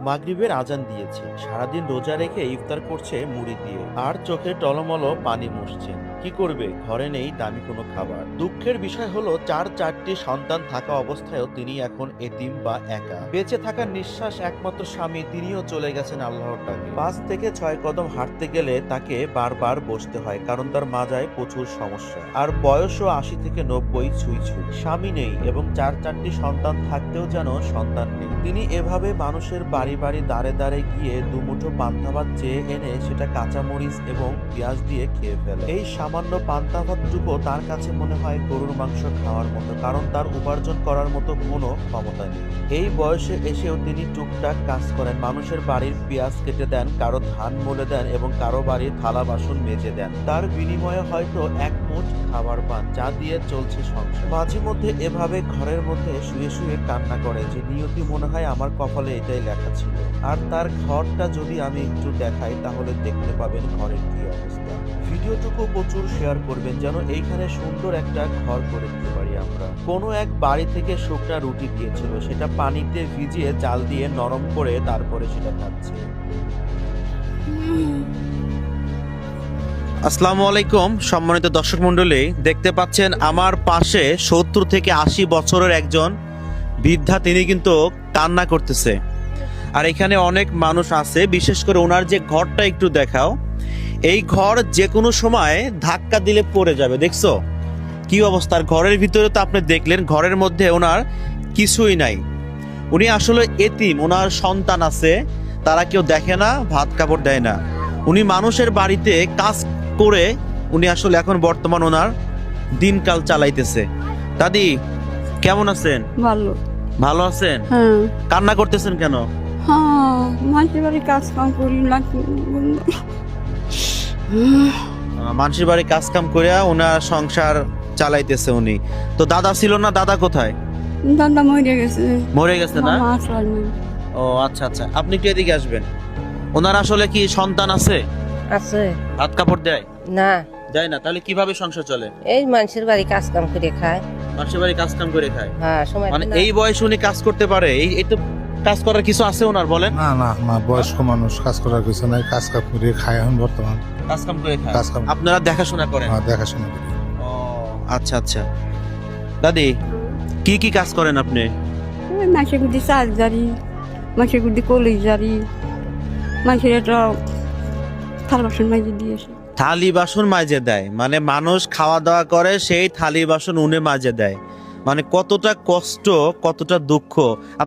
মাগরিবের আজান দিয়েছে, সারাদিন রোজা রেখে ইফতার করছে মুড়ি দিয়ে, আর চোখে টলমলো পানি মুছছেন। কি করবে, ঘরে নেই দামি কোনো খাবার। দুঃখের বিষয় হলো 4টি সন্তান থাকা অবস্থায়ও তিনি এখন এতিম বা একা। বেঁচে থাকার নিঃশ্বাস একমাত্র স্বামী, তিনিও চলে গেছেন আল্লাহর ডাকে। 5 থেকে 6 কদম হাঁটতে গেলে তাকে বারবার বসতে হয়, কারণ তার মাজায় প্রচুর সমস্যা। আর বয়সও 80 থেকে 90 ছুঁই ছুঁই। স্বামী নেই এবং 4টি সন্তান থাকতেও যেন সন্তান নেই। তিনি এভাবে মানুষের বাড়ি বাড়ি দাঁড়ে দাঁড়ে গিয়ে দুমুঠো পান্তা ভাত চেয়ে এনে সেটা কাঁচামরিচ এবং পেঁয়াজ দিয়ে খেয়ে ফেলে। এই সামান্য পান্তা ভাতটুকু তার কাছে মনে হয় গরুর মাংস খাওয়ার মতো, কারণ তার উপার্জন করার মতো কোনো ক্ষমতা নেই। এই বয়সে এসেও তিনি টুকটাক কাজ করেন। মানুষের বাড়ির পেঁয়াজ কেটে দেন, কারো ধান মলে দেন এবং কারো বাড়ির থালা বাসন মেজে দেন। তার বিনিময়ে হয়তো এক মুঠ খাবার পান, যা দিয়ে চলছে সংসার। মাঝে মধ্যে এভাবে ঘরের মধ্যে শুয়ে শুয়ে কান্না করে যে নিয়তি মনে হয় আমার কপালে এটাই লেখা ছিল। আর তার ঘরটা যদি আমি একটু দেখাই তাহলে দেখতে পাবেন ঘরের কি অবস্থা। ভিডিওটুকু প্রচুর শেয়ার করবেন যেন এইখানে সুন্দর একটা ঘর করে দিতে পারি আমরা। কোনো এক বাড়ি থেকে শুকনা রুটি দিয়েছিল, সেটা পানিতে ভিজিয়ে চাল দিয়ে নরম করে তারপরে সেটা খাচ্ছে। আসসালামু আলাইকুম সম্মানিত দর্শক মণ্ডলী, দেখতে পাচ্ছেন আমার পাশে 70 থেকে 80 বছরের একজন বৃদ্ধা, তিনি কিন্তু কান্না করতেছে। আর এখানে অনেক মানুষ আছে, বিশেষ করে ওনার যে ঘরটা একটু দেখাও। এই ঘর যে কোনো সময় ধাক্কা দিলে পড়ে যাবে। দেখছো কি অবস্থা? ঘরের ভিতরে তো আপনি দেখলেন, ঘরের মধ্যে ওনার কিছুই নাই। উনি আসলে এতিম, ওনার সন্তান আছে, তারা কেউ দেখে না, ভাত কাপড় দেয় না। উনি মানুষের বাড়িতে কাজ করে উনি আসলে এখন বর্তমান ওনার দিনকাল চালাইতেছে। দাদি কেমন আছেন? ভালো। ভালো আছেন? হ্যাঁ। কান্না করতেছেন কেন? হ্যাঁ, মানুষের বাড়ি কাজ কাম করি না। মানুষের বাড়ি কাজ কাম করে ওনার সংসার চালাইতেছে উনি। তো দাদা ছিল না? দাদা কোথায়? দাদা মরে গেছে। মরে গেছে না? মামা আসলো না। ও আচ্ছা আচ্ছা, আপনি কি এদিকে আসবেন? ওনার আসলে কি সন্তান আছে? আছে হাত কাপড় দেয়? না, দেয় না, তাহলে কিভাবে সংসার চলে? এই মানুষের বাড়ি কাজ কাম করে খায়। মানুষের বাড়ি কাজ কাম করে খায়? হ্যাঁ, সময় মানে তো না। এই বয়সে উনি কাজ করতে পারে? এই তো কাজ করার কিছু আছে ওনার, বলেন? না না না, বয়স্ক মানুষ, কাজ করার কিছু নাই, কাজ কাম করে খায় এখন বর্তমান। কাজ কাম করে খায়? কাজ কাম আপনারা দেখাশোনা করেন? দেখাশোনা করি। ও আচ্ছা আচ্ছা। দাদি কি কি কাজ করেন আপনি? মাসে গুদি চাল জারি, মাসে গুদি কলেজ জারি, মাসের একটা থাল বাসন মাঝে দিয়েছে। থালি বাসন মাজে দেয়? মানে মানুষ খাওয়া দাওয়া করে, সেই থালি বাসন উনি মাজে দেয়। মানে কতটা কষ্ট, কতটা দুঃখ।